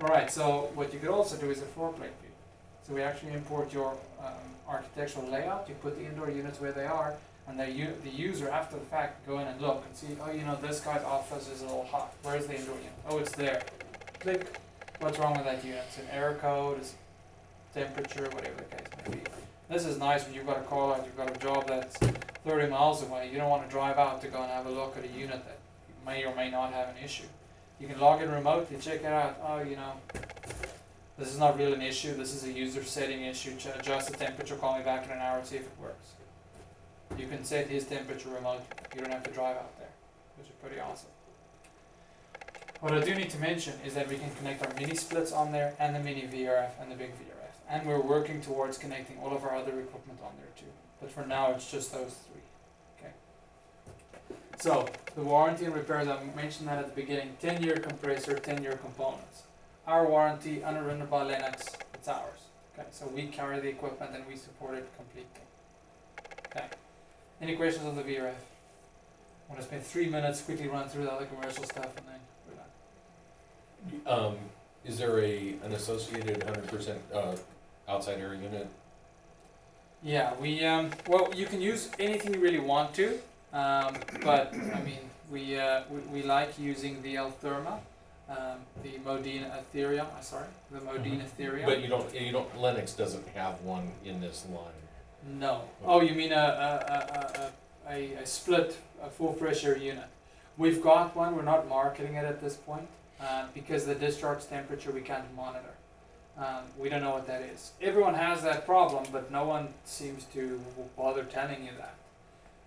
Alright, so what you could also do is a floor plate view. So we actually import your architectural layout, you put the indoor units where they are, and the user after the fact go in and look and see, oh, you know, this guy's office is a little hot. Where's the indoor unit? Oh, it's there. Click. What's wrong with that unit? It's an error code, it's temperature, whatever the case may be. This is nice when you've got a call out, you've got a job that's 30 miles away. You don't want to drive out to go and have a look at a unit that may or may not have an issue. You can log in remotely, check it out. Oh, you know, this is not really an issue. This is a user setting issue. Adjust the temperature, call me back in an hour and see if it works. You can set his temperature remotely. You don't have to drive out there, which is pretty awesome. What I do need to mention is that we can connect our mini splits on there and the mini VRF and the big VRF. And we're working towards connecting all of our other equipment on there too. But for now, it's just those three. Okay. So, the warranty and repairs, I mentioned that at the beginning. 10-year compressor, 10-year components. Our warranty, underwritten by Lennox, it's ours. Okay, so we carry the equipment and we support it completely. Okay. Any questions on the VRF? I want to spend 3 minutes, quickly run through the other commercial stuff and then we're done. Is there an associated 100% outside air unit? Yeah, we well, you can use anything you really want to, but I mean, we like using the Altherma, the Modena Ethereum. The Modena Ethereum. But you don't. Lennox doesn't have one in this line. No. Okay. Oh, you mean a split, a full fresh air unit? We've got one. We're not marketing it at this point because the discharge temperature we can't monitor. We don't know what that is. Everyone has that problem, but no one seems to bother telling you that.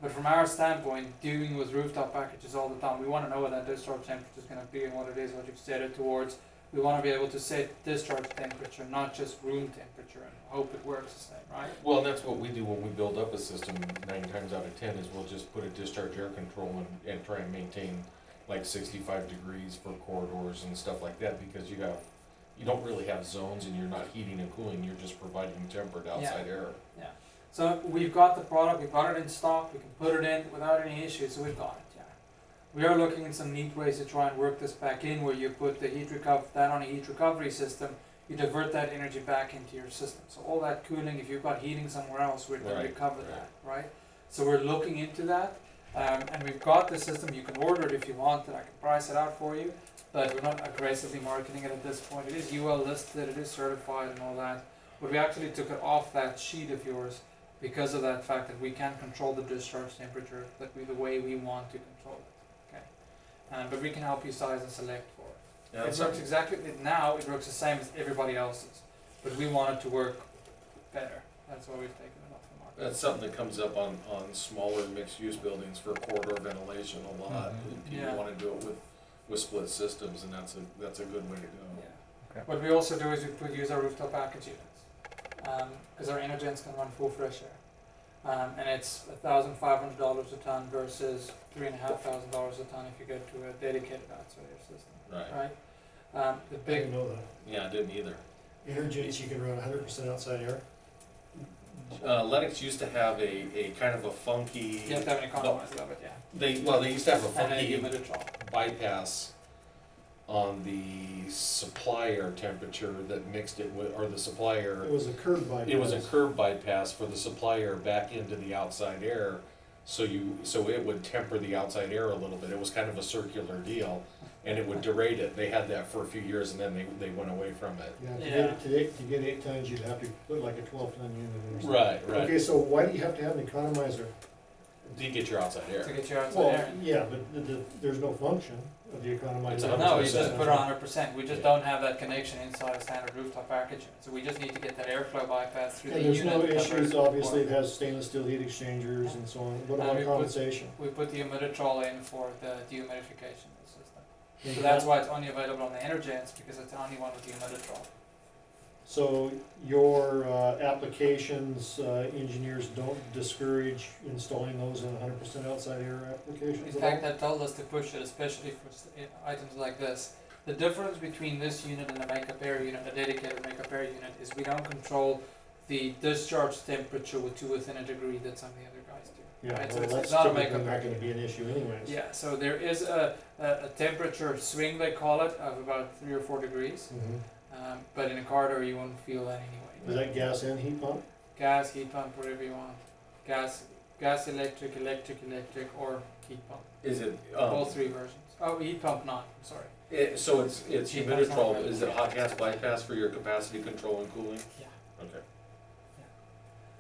But from our standpoint, dealing with rooftop packages all the time, we want to know what that discharge temperature is going to be and what it is, what you've set it towards. We want to be able to set discharge temperature, not just room temperature, and hope it works the same, right? Well, that's what we do when we build up a system 9 times out of 10 is we'll just put a discharge air control and try and maintain like 65 degrees for corridors and stuff like that because you don't really have zones and you're not heating and cooling, you're just providing tempered outside air. Yeah. So we've got the product, we've got it in stock, we can put it in without any issues, so we've got it, yeah. We are looking at some neat ways to try and work this back in where you put the that on a heat recovery system, you divert that energy back into your system. So all that cooling, if you've got heating somewhere else, we're going to recover that, right? So we're looking into that, and we've got the system, you can order it if you want, and I can price it out for you. But we're not aggressively marketing it at this point. It is UL listed, it is certified and all that. But we actually took it off that sheet of yours because of that fact that we can't control the discharge temperature the way we want to control it. Okay, but we can help you size and select for it. Yeah, it works exactly, now it works the same as everybody else's. But we want it to work better. That's why we've taken it off the market. That's something that comes up on smaller mixed-use buildings for corridor ventilation a lot. People want to do it with split systems, and that's a good way to go. Yeah. Okay. What we also do is we use our rooftop package units because our Energens can run full fresh air, and it's $1,500 a ton versus $3,500 a ton if you go to a dedicated outside air system. Right. The big. I didn't know that. Yeah, I didn't either. Energens, you can run 100% outside air. Lennox used to have a kind of a funky. You have to have any compromise of it, yeah. They used to have a funky humiditrol bypass on the supplier temperature that mixed it with, or the supplier. It was a curb bypass. It was a curb bypass for the supplier back into the outside air, so it would temper the outside air a little bit. It was kind of a circular deal, and it would derate it. They had that for a few years, and then they went away from it. Yeah, to get 8 tons, you'd have to put like a 12-ton unit or something. Right. Okay, so why do you have to have an economizer? To get your outside air. to get your outside air. Yeah, but there's no function of the economizer. It's No, you 100%. just put it 100%. We just don't have that connection inside a standard rooftop package unit. So we just need to get that airflow bypass through And the there's unit. no that covers issues, the obviously, it port. has stainless steel heat exchangers and so on. What And about we put- condensation? We put the humiditrol in for the dehumidification of the system. And So that's why it's only available on the Energens, because it's the only one with the humiditrol. So your applications, engineers don't discourage installing those in 100% outside air applications In at all? fact, that told us to push it, especially for items like this. The difference between this unit and a makeup air unit, a dedicated makeup air unit, is we don't control the discharge temperature to within a degree that some of the other guys do. Yeah, right? So well, it's that's not a typically makeup not area. gonna be an issue anyways. Yeah, so there is a temperature swing, they call it, of about 3 or 4 degrees. But in a corridor, you won't feel that anyway. Is that gas and heat pump? Gas, heat pump, whatever you want. Gas, electric, or heat pump. Is it, All 3 versions. Oh, heat pump not, I'm sorry. so it's Heat pump's not humiditrol, right. is it hot gas bypass for your capacity control and cooling? Yeah. Okay.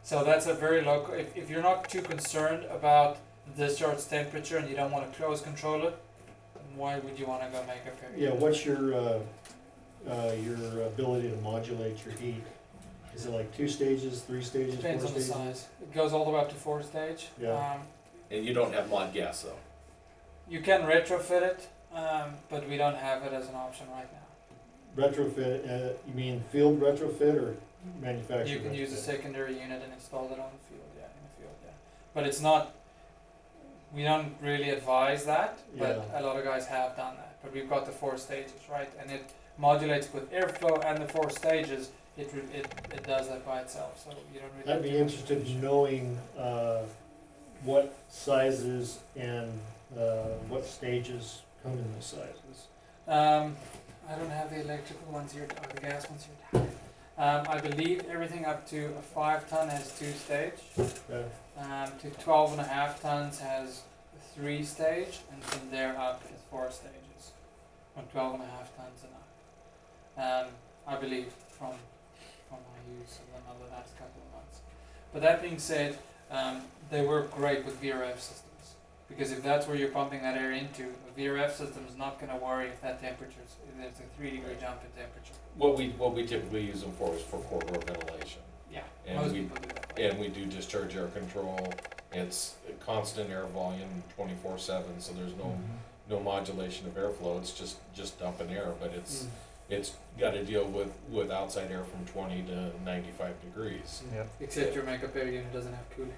So that's a very low, if you're not too concerned about the discharge temperature and you don't want to close control it, why would you want to go make a period? Yeah, what's your ability to modulate your heat? Is it like 2 stages, 3 stages, 4 Depends on the stages? size. It goes all the way up to 4 stage. Yeah. And you don't have mod gas though? You can retrofit it, but we don't have it as an option right now. Retrofit, you mean field retrofit or manufactured? You can use a retrofit? secondary unit and install it on the field, yeah, in the field, yeah. But it's not, we don't really advise that, but Yeah. a lot of guys have done that. But we've got the 4 stages, right? And it modulates with airflow and the 4 stages, it does that by itself, so you don't really. I'd be interested in knowing what sizes and what stages come in the sizes. I don't have the electrical ones here, or the gas ones here. I believe everything up to a 5 ton has 2 stage. Okay. To 12.5 tons has 3 stage, and from there up is 4 stages. From 12.5 tons and up. I believe from my use of them over the last couple of months. But that being said, they work great with VRF systems. Because if that's where you're pumping that air into, a VRF system is not going to worry if that temperature if there's a 3 degree jump in temperature. What we typically use them for is for corridor ventilation. Yeah, And most we- people do that. And we do discharge air control. It's a constant air volume 24/7, so there's no modulation of airflow. It's just dumping air, but it's got to deal with outside air from 20 to 95 degrees. Yep. Except your makeup air unit doesn't have cooling.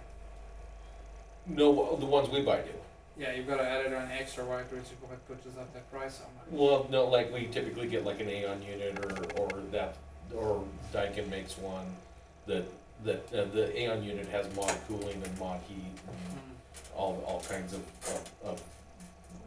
No, the ones we buy do. Yeah, you've got to add it on extra white, which is what pushes up that price so much. Well, no, like we typically get like an Aeon unit or Daikin makes one that the Aeon unit has mod cooling and mod heat and all kinds of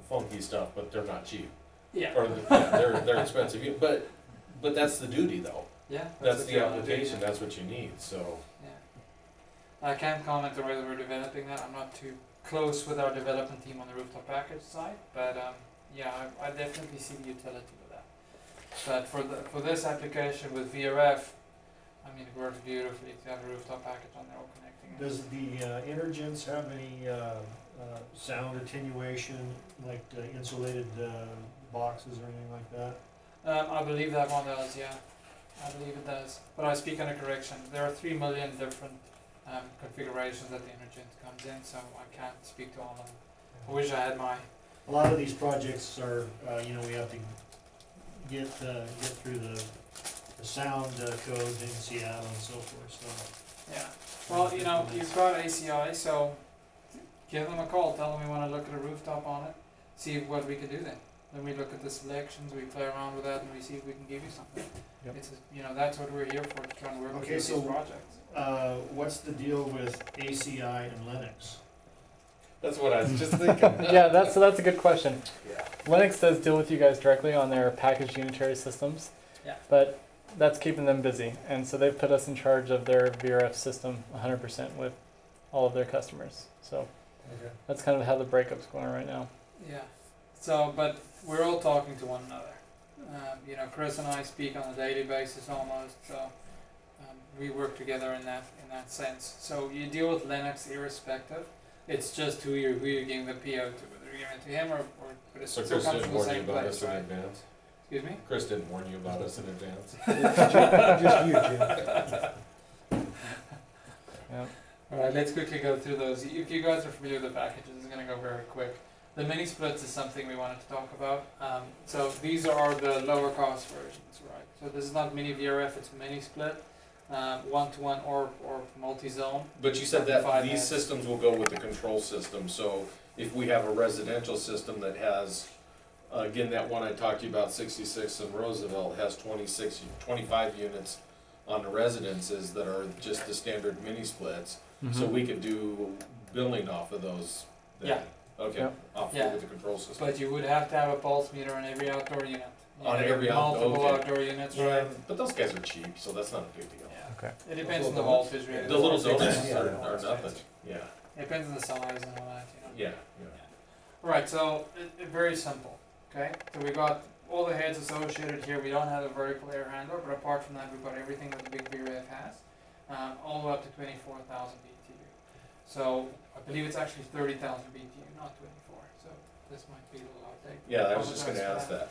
funky stuff, but they're not cheap. Yeah. Or they're expensive. But that's the duty though. Yeah. That's what the you wanna do, application. yeah. That's what you need. So Yeah. I can't comment on whether we're developing that. I'm not too close with our development team on the rooftop package side, but yeah, I definitely see the utility with that. But for this application with VRF, I mean, it works beautifully to have a rooftop package on there all connecting. Does the Energins have any sound attenuation, like insulated boxes or anything like that? I believe that one does, yeah. I believe it does. But I speak under correction. There are 3 million different configurations that the Energins comes in, so I can't speak to all of them. I wish I had my. A lot of these projects are, we have to get through the sound codes in Seattle and so forth, so. Yeah. Well, you've got ACI, so give them a call. Tell them we want to look at a rooftop on it. See what we can do then. Then we look at the selections, we play around with that, and we see if we can give you something. Yep. It's that's what we're here for, to try and work Okay, with so- these projects. What's the deal with ACI and Lennox? that's what I was just thinking. Yeah, that's a good question. Yeah. Lennox does deal with you guys directly on their packaged unitary systems. Yeah. But that's keeping them busy, and so they've put us in charge of their VRF system 100% with all of their customers. So Okay. that's kind of how the breakup's going right now. Yeah. So, but we're all talking to one another. Chris and I speak on a daily basis almost. So we work together in that sense. So you deal with Lennox irrespective. It's just who you're giving the PO to, whether you're giving it to him or but it So still Chris comes didn't from the warn you same about place, us in right? advance? Excuse me? Chris didn't warn you about us in advance? Just you, Jim. Yeah. Alright, let's quickly go through those. If you guys are familiar with the packages, it's going to go very quick. The mini splits is something we wanted to talk about. So these are the lower cost versions, right? So this is not mini VRF, it's mini split, 1-to-1 or multi-zone. But you said that 5 these heads. systems will go with the control system, so if we have a residential system that has, again, that one I talked to you about, 66 in Roosevelt, has 25 units on the residences that are just the standard mini splits. So we could do billing off of those then? Yeah. Okay, Yep. off Yeah. with the control system. But you would have to have a pulse meter on every outdoor unit. You On have every outdoor, multiple okay. outdoor units, Yeah, right? but those guys are cheap, so that's not a big deal. Yeah. Okay. It depends on the Little donuts. voltage, really. The little It's more donuts expensive, are more nothing, expensive. yeah, It depends on the size and all that, you know. yeah, yeah. Right, so very simple, okay? So we got all the heads associated here. We don't have a vertical air handler, but apart from that, we've got everything that the big VRF has, all the way up to 24,000 BTU. So I believe it's actually 30,000 BTU, not 24. So this might be a little outdated. Yeah, I was just gonna Apologize ask for that.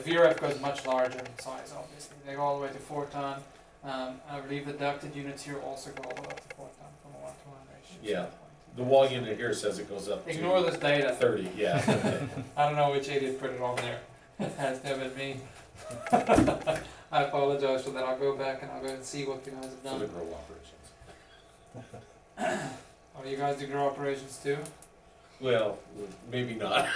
The VRF goes much larger in size, obviously. They go all the way to 4 ton. I believe the ducted units here also go all the way up to 4 ton from a 1-to-1 ratio Yeah. standpoint. The wall unit here says it goes up Ignore to this data. 30, yeah. I don't know which idiot put it on there. It has to have been me. I apologize for that. I'll go back and I'll go and see what the guys have For the done. grow operations. Oh, you guys do grow operations too? Well, maybe not.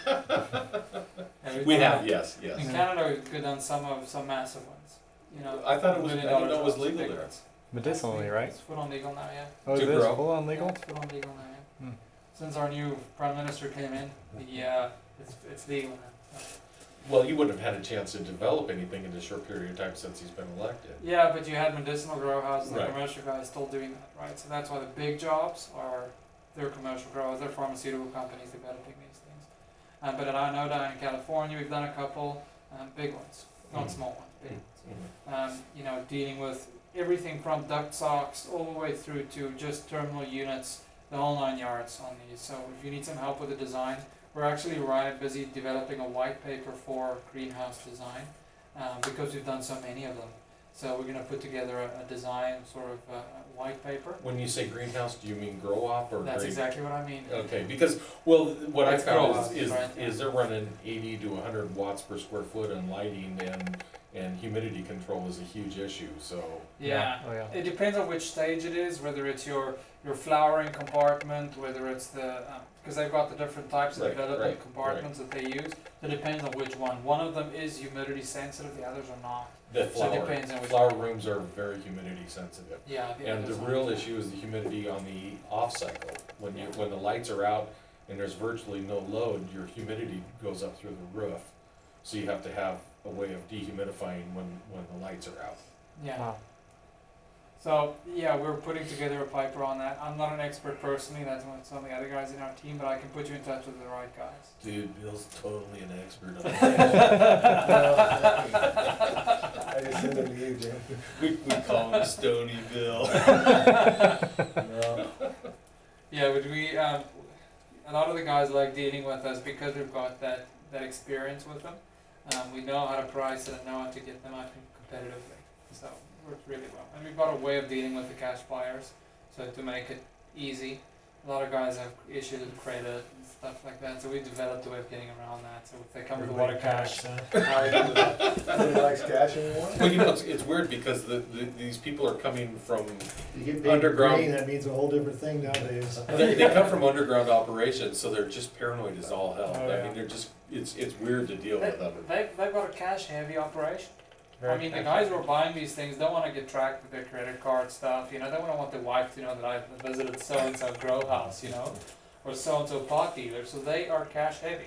Yeah, We done- have, yes, In yes. Canada, we've done some massive ones. You know, I thought it was, I $1 didn't million know it was jobs, legal big there. ones. Medicinally, right? It's full on legal now, yeah. Oh, To it is grow. full on Yeah, legal? it's full on legal now, yeah. Hmm. Since our new prime minister came in, it's legal now. So. Well, you wouldn't have had a chance to develop anything in a short period of time since he's been elected. Yeah, but you had medicinal grow houses and Right. commercial guys still doing that, right? So that's why the big jobs are they're commercial growers, they're pharmaceutical companies developing these things. But I know down in California we've done a couple big ones, not Mhm. small ones, big ones. Mhm. You know, dealing with everything from duct socks all the way through to just terminal units, the whole 9 yards on these. So if you need some help with the design, we're actually right busy developing a white paper for greenhouse design because we've done so many of them. So we're going to put together a design sort of white paper. When you say greenhouse, do you mean grow op or That's green? exactly what I mean. Okay, because, well, what I It's grow found ops, is right, yeah. they're running 80 to 100 watts per square foot and lighting and humidity control is a huge issue, so. Yeah. Oh, yeah. It depends on which stage it is, whether it's your flowering compartment, whether it's the because they've got the different types of Right, development right, compartments that they use. It depends on which one. One of them is humidity sensitive, the others are not. The So it flower, depends on which flower one. rooms are very humidity sensitive. Yeah. And the others real aren't. issue is the humidity on the off cycle. When the lights are out and there's virtually no load, your humidity goes up through the roof. So you have to have a way of dehumidifying when the lights are out. Yeah. Wow. So yeah, we're putting together a piper on that. I'm not an expert personally. That's what some of the other guys in our team, but I can put you in touch with the right guys. Dude, Bill's totally an expert on I just sent it to you, Jim. we call him Stony Bill. No. Yeah, but we a lot of the guys like dealing with us because we've got that experience with them. We know how to price it and know how to get them out competitively. So it works really well. And we've got a way of dealing with the cash buyers. So to make it easy, a lot of guys have issues with credit and stuff like that. So we developed a way of getting around that. So if they come with a lot of cash, Nobody likes cash anymore? Well, you know, it's weird because these people are coming from, You get paid Underground. green, that means a whole different thing nowadays. they come from underground operations, so they're just paranoid as all hell. Oh, I yeah. mean, they're just, it's weird to deal with them. they've got a cash heavy operation. Very I mean, the cash guys who are buying these things don't want to get tracked with their credit card stuff. You know, they don't want the wife to know that I visited so and so grow house. You know, or so and so pot dealer. So they are cash heavy,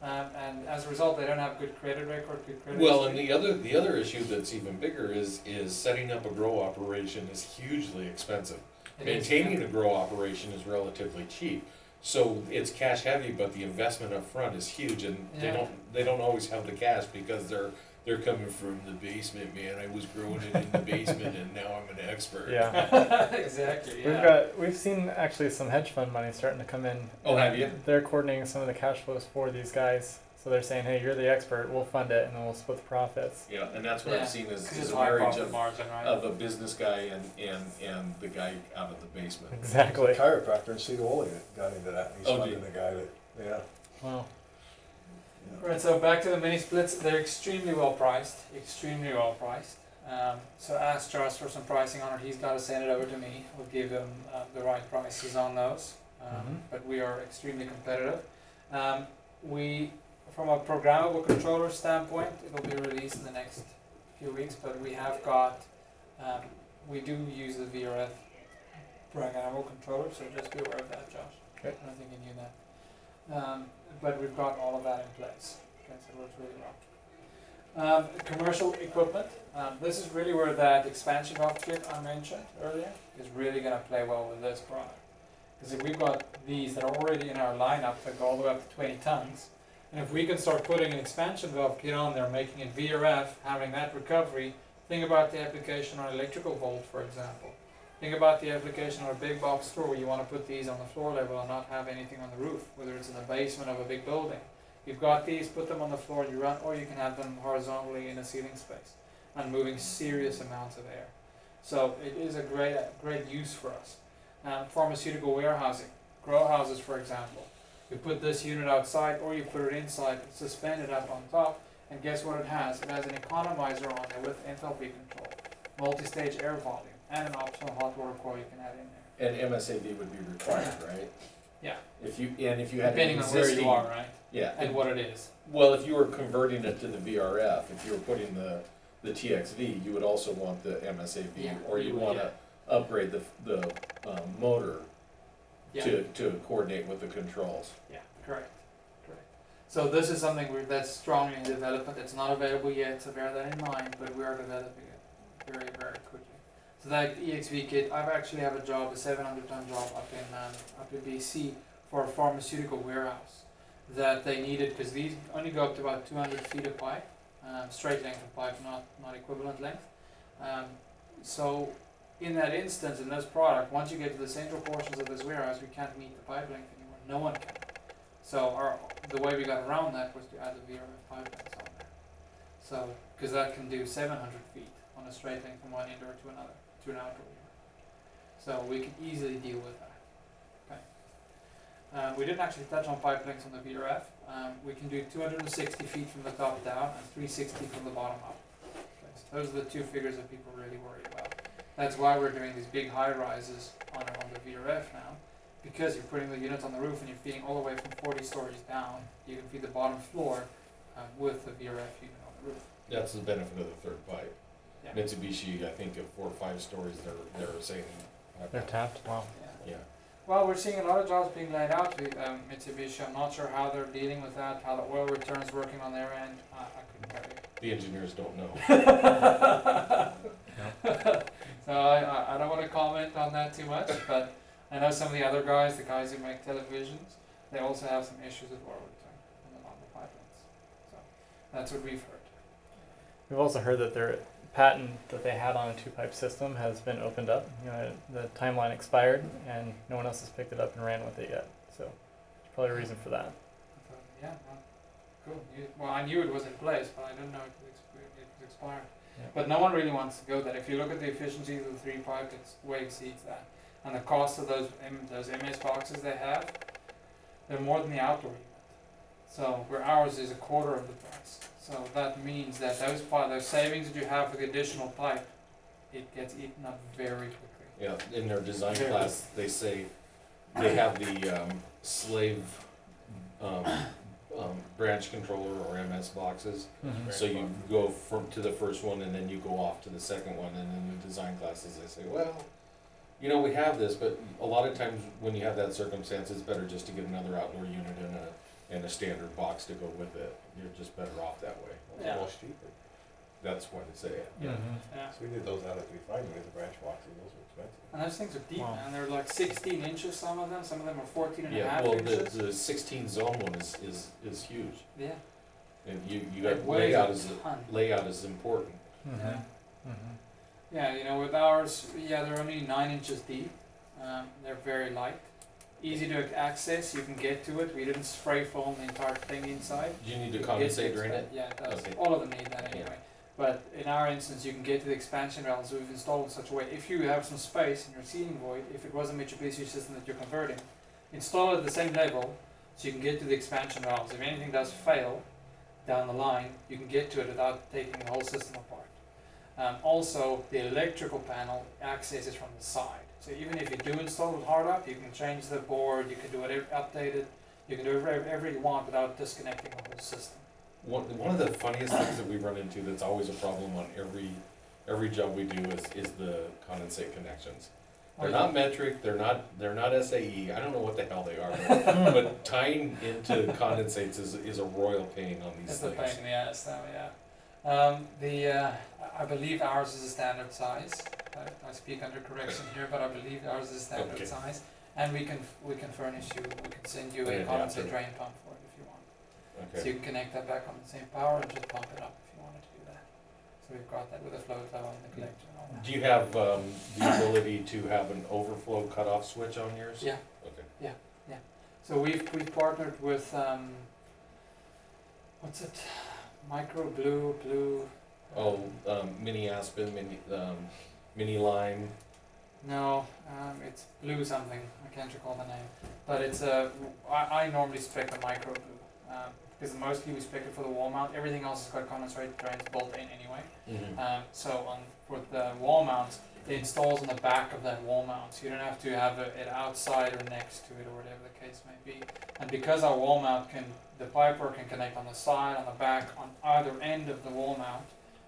and as a result, they don't have good credit record, good credit. Well, and history. the other issue that's even bigger is setting up a grow operation is hugely expensive. It is, Maintaining a grow operation is relatively cheap. So it's cash heavy, but the investment up front is huge, and Yeah. they don't always have the cash because they're coming from the basement, man. I was growing it in the basement, and now I'm an expert. Yeah. exactly. We've Yeah. we've seen actually some hedge fund money starting to come in. Oh, have you? They're coordinating some of the cash flows for these guys. So they're saying, hey, you're the expert, we'll fund it and then we'll split the profits. Yeah, and that's what Yeah, I've seen 'cause is it's a high marriage profit margin, right? of a business guy and the guy out of the basement. Exactly. Chiropractor in Cedar Woolley got into that. He's Oh, funding did the guy that, yeah. Wow. Right, so back to the mini splits, they're extremely well priced, extremely well priced. So ask Charles for some pricing on it, he's got to send it over to me, we'll give him the right prices on those. But we are extremely competitive. From a programmable controller standpoint, it'll be released in the next few weeks, but we have got, we do use the VRF programmable controller, so just be aware of that, Josh. Okay. I don't think you knew that. But we've got all of that in place. Okay, so it works really well. Commercial equipment. This is really where that expansion valve kit I mentioned earlier is really going to play well with this product. Because if we've got these that are already in our lineup that go all the way up to 20 tons, and if we can start putting an expansion valve kit on there, making it VRF, having that recovery, think about the application on electrical volt, for example. Think about the application on a big box store where you want to put these on the floor level and not have anything on the roof, whether it's in the basement of a big building. You've got these, put them on the floor and you run, or you can have them horizontally in a ceiling space and moving serious amounts of air. So it is a great use for us. Pharmaceutical warehousing, grow houses for example. You put this unit outside or you put it inside, suspend it up on top, and guess what it has? It has an economizer on there with enthalpy control, multi-stage air volume, and an optional hot water coil you can add in there. And MSAV would be required, right? Yeah. If you had Depending an on where existing, you are, right? yeah, And what it is. well, if you were converting it to the VRF, if you were putting the TXV, you would also want the MSAV, Yeah, or you you'd would, wanna upgrade the motor Yeah. to coordinate with the controls. Yeah, correct. So this is something that's strongly in development. It's not available yet, so bear that in mind, but we are developing it very, very quickly. So that EXV kit, I actually have a job, a 700-ton job up in BC for a pharmaceutical warehouse that they needed, because these only go up to about 200 feet of pipe, straight length of pipe, not equivalent length. So in that instance, in this product, once you get to the central portions of this warehouse, we can't meet the pipe length anymore. No one can. So the way we got around that was to add the VRF pipe lengths on there. So, because that can do 700 feet on a straight length from one indoor to another, to an outdoor unit. So we can easily deal with that. Okay. We didn't actually touch on pipe lengths on the VRF. We can do 260 feet from the top down and 360 from the bottom up. Okay, so those are the two figures that people really worry about. That's why we're doing these big high rises on the VRF now, because you're putting the units on the roof and you're feeding all the way from 40 stories down. You can feed the bottom floor with the VRF unit on the roof. That's the benefit of the third pipe. Yeah. Mitsubishi, I think, at 4 or 5 stories, they're saying. They're tapped. Wow. Yeah. Yeah. Well, we're seeing a lot of jobs being laid out with Mitsubishi. I'm not sure how they're dealing with that, how the oil return's working on their end. I couldn't tell you. The engineers don't know. So I don't want to comment on that too much, but I know some of the other guys, the guys who make televisions, they also have some issues with oil return on the pipelines. So that's what we've heard. We've also heard that their patent that they had on a two-pipe system has been opened up. You know, the timeline expired, and no one else has picked it up and ran with it yet. So there's probably a reason for that. Yeah, well, cool. Well, I knew it was in place, but I didn't know it was expired. Yeah. But no one really wants to go there. If you look at the efficiency of the 3-pipe, it way exceeds that. And the cost of those MS boxes they have, they're more than the outdoor unit. So where ours is a quarter of the price. So that means that those savings that you have for the additional pipe, it gets eaten up very quickly. Yeah, in their design Very class, they say they have the slave branch controller or MS boxes. Mm-hmm. So you go to the first one and then you go off to the second one, and in the design classes they say, well, you know, we have this, but a lot of times when you have that circumstance, it's better just to get another outdoor unit and a standard box to go with it. You're just better off that way. It's Yeah. much cheaper. That's why they say it. Mm-hmm. Yeah. So we did those out at refinery, the branch boxes, those were expensive. And those things are deep, Wow. man. They're like 16 inches, some of them are 14 and a Yeah, half well, inches. the 16 zone one is huge, Yeah. and you It got weighs layout a layout ton. is important. Mm-hmm. Yeah. Mm-hmm. Yeah, you know, with ours, yeah, they're only 9 inches deep. They're very light, easy to access. You can get to it. We didn't spray foam the entire thing inside. Do you need to You can get to condensate during it? Yeah, it does. Okay. All of them need that anyway. But in our instance, you can get to the expansion valves we've installed in such a way. If you have some space in your seating void, if it was a Mitsubishi system that you're converting, install it at the same level so you can get to the expansion valves. If anything does fail down the line, you can get to it without taking the whole system apart. Also, the electrical panel accesses from the side. So even if you do install it hard up, you can change the board, you can do whatever, update it, you can do whatever you want without disconnecting the whole system. One of the funniest things that we run into that's always a problem on every job we do is the condensate connections. They're not metric, they're not SAE, I don't know what the hell they are, but tying into condensates is a royal pain on these It's a things. pain in the ass now, yeah. I believe ours is a standard size. I speak under correction here, but I believe ours is a standard Okay. size. And we can furnish you, we can send you a Yeah, condensate yeah. drain pump for it if you want. So Okay, you can connect that back on the same power and just pump it up if you wanted to do that. So we've got that with a flow flow and the collector and all that. do you have, the ability to have an overflow cutoff switch on yours? Yeah. Okay. So we've partnered with, what's it? Micro Blue. Oh, mini Aspen, mini Lime, No, it's Blue something. I can't recall the name. But it's I normally spec the Micro Blue because mostly we spec it for the wall mount. Everything else has got condensate drains built in anyway. So for the wall mounts, it installs on the back of that wall mount. So you don't have to have it outside or next to it or whatever the case may be. And because our wall mount the pipework can connect on the side, on the back, on either end of the wall mount,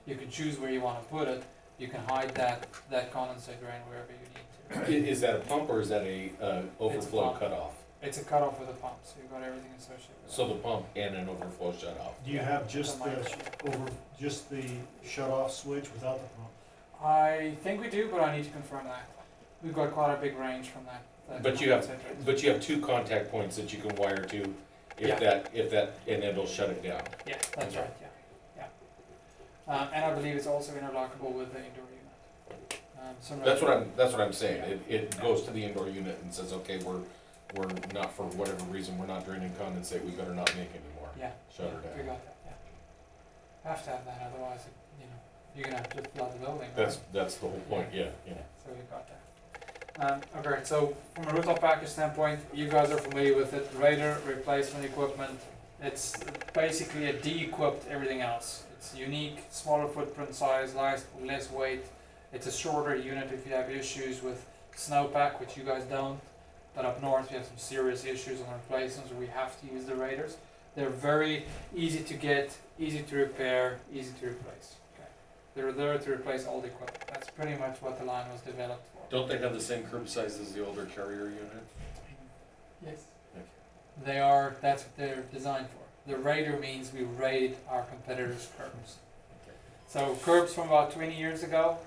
you can choose where you want to put it. You can hide that condensate drain wherever you need to. Is that a pump or is that a overflow pump. cutoff? It's a cutoff with a pump, so you've got everything associated with So the pump and an overflow shut off. Do you have just It's a micro. just the shut-off switch without the pump? I think we do, but I need to confirm that. We've got quite a big range from that But you have- condensate drain. But you have two contact points that you can wire to Yeah. if that, and it'll shut it down. Yeah, that's Okay. right, yeah. And I believe it's also interlockable with the indoor unit. Similar That's what I'm saying. Yeah. It goes to the indoor unit and says, okay, we're not, for whatever reason, we're not draining condensate, we better not make anymore. Yeah, Shut her we down. got that, yeah. Have to have that, otherwise, you're gonna have to just flood the building, right? That's the whole point, yeah. So we've got that. Okay, so from a rooftop package standpoint, you guys are familiar with it, radar replacement equipment. It's basically a de-equipped everything else. It's unique, smaller footprint size, less weight. It's a shorter unit if you have issues with snowpack, which you guys don't. But up north we have some serious issues on replacements where we have to use the radars. They're very easy to get, easy to repair, easy to replace. Okay. They're there to replace old equipment. That's pretty much what the line was developed for. Don't they have the same curb size as the older carrier unit? Yes. Okay. They are, that's what they're designed for. The radar means we raid our competitors' curbs. Okay. So curbs from about 20 years ago,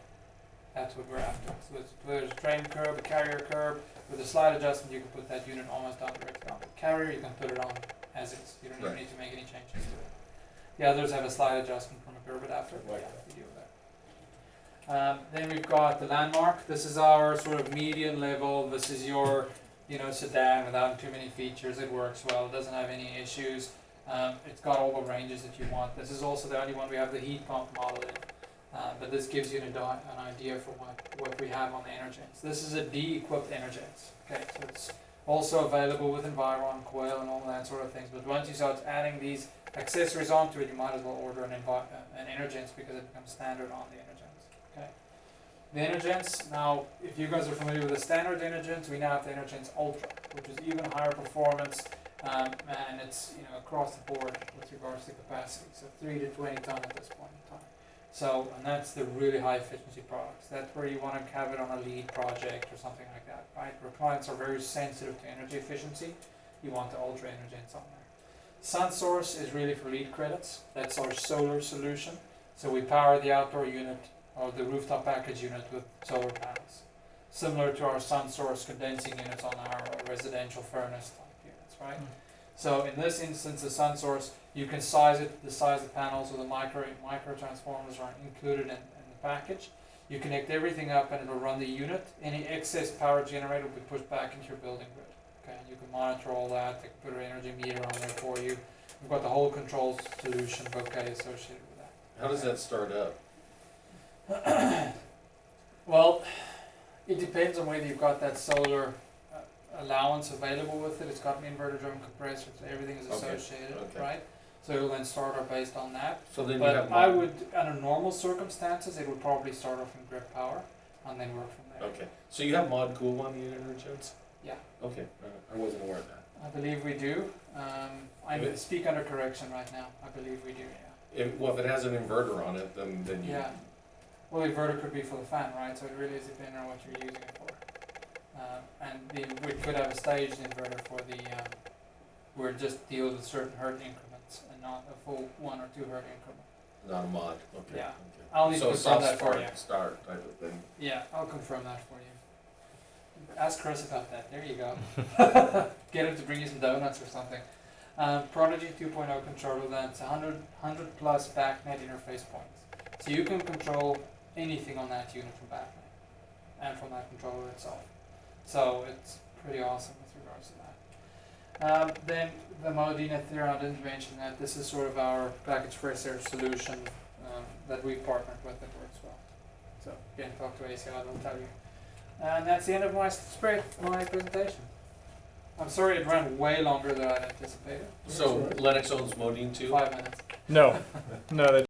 that's what we're after. So there's a drain curb, a carrier curb. With a slide adjustment, you can put that unit almost down directly on the carrier. You can put it on as is. You don't even Right. need to make any changes to it. The others have a slide adjustment from a curb adapter. Like Yeah, that. we deal with that. Then we've got the Landmark. This is our sort of median level. This is your, sedan without too many features. It works well. It doesn't have any issues. It's got all the ranges that you want. This is also the only one we have the heat pump model in. But this gives you an idea for what we have on the Energens. This is a de-equipped Energens. Okay, so it's also available with Environ, Coil, and all that sort of things. But once you start adding these accessories onto it, you might as well order an Energens because it becomes standard on the Energens. Okay. The Energens, now, if you guys are familiar with the standard Energens, we now have the Energens Ultra, which is even higher performance, and it's across the board with regards to capacity. So 3 to 20 ton at this point in time. So, and that's the really high efficiency products. That's where you want to have it on a lead project or something like that, right? Where clients are very sensitive to energy efficiency, you want the Ultra Energens on there. SunSource is really for lead credits. That's our solar solution. So we power the outdoor unit or the rooftop package unit with solar panels. Similar to our SunSource condensing units on our residential furnace type units, right? So in this instance, the SunSource, you can size it, the size of the panels or the micro transformers are included in the package. You connect everything up and it'll run the unit. Any excess power generated will be pushed back into your building grid. Okay, and you can monitor all that. They can put an energy meter on there for you. We've got the whole control solution bouquet associated with that. How does that start up? Well, it depends on whether you've got that solar allowance available with it. It's got an inverter drum compressor, so everything is Okay, associated, okay. right? So it'll then start off based on that. So then you But have. I would, under normal circumstances, it would probably start off in grid power and then work from there. Okay, so you have mod cool on the Energens? Yeah. Okay, I wasn't aware of that. I believe we do. I If it- speak under correction right now. I believe we do, yeah. If it has an inverter on it, then you. Yeah. Well, the inverter could be for the fan, right? So it really is depending on what you're using it for. We could have a staged inverter for the, where it just deals with certain hertz increments and not a full 1 or 2 hertz increment. Not a mod, okay. Yeah. okay. I'll need to So confirm soft that for you. start type of thing. Yeah, I'll confirm that for you. Ask Chris about that. There you go. Get him to bring you some donuts or something. Prodigy 2.0 controller, then it's 100 plus backnet interface points. So you can control anything on that unit from backnet and from that controller itself. So it's pretty awesome with regards to that. Then the Modena Theron, I didn't mention that. This is sort of our package fresh air solution that we partnered with that works well. So again, talk to ACL, they'll tell you. And that's the end of my presentation. I'm sorry it ran way longer than I anticipated. So Lennox owns Modine too? 5 minutes. No, no, they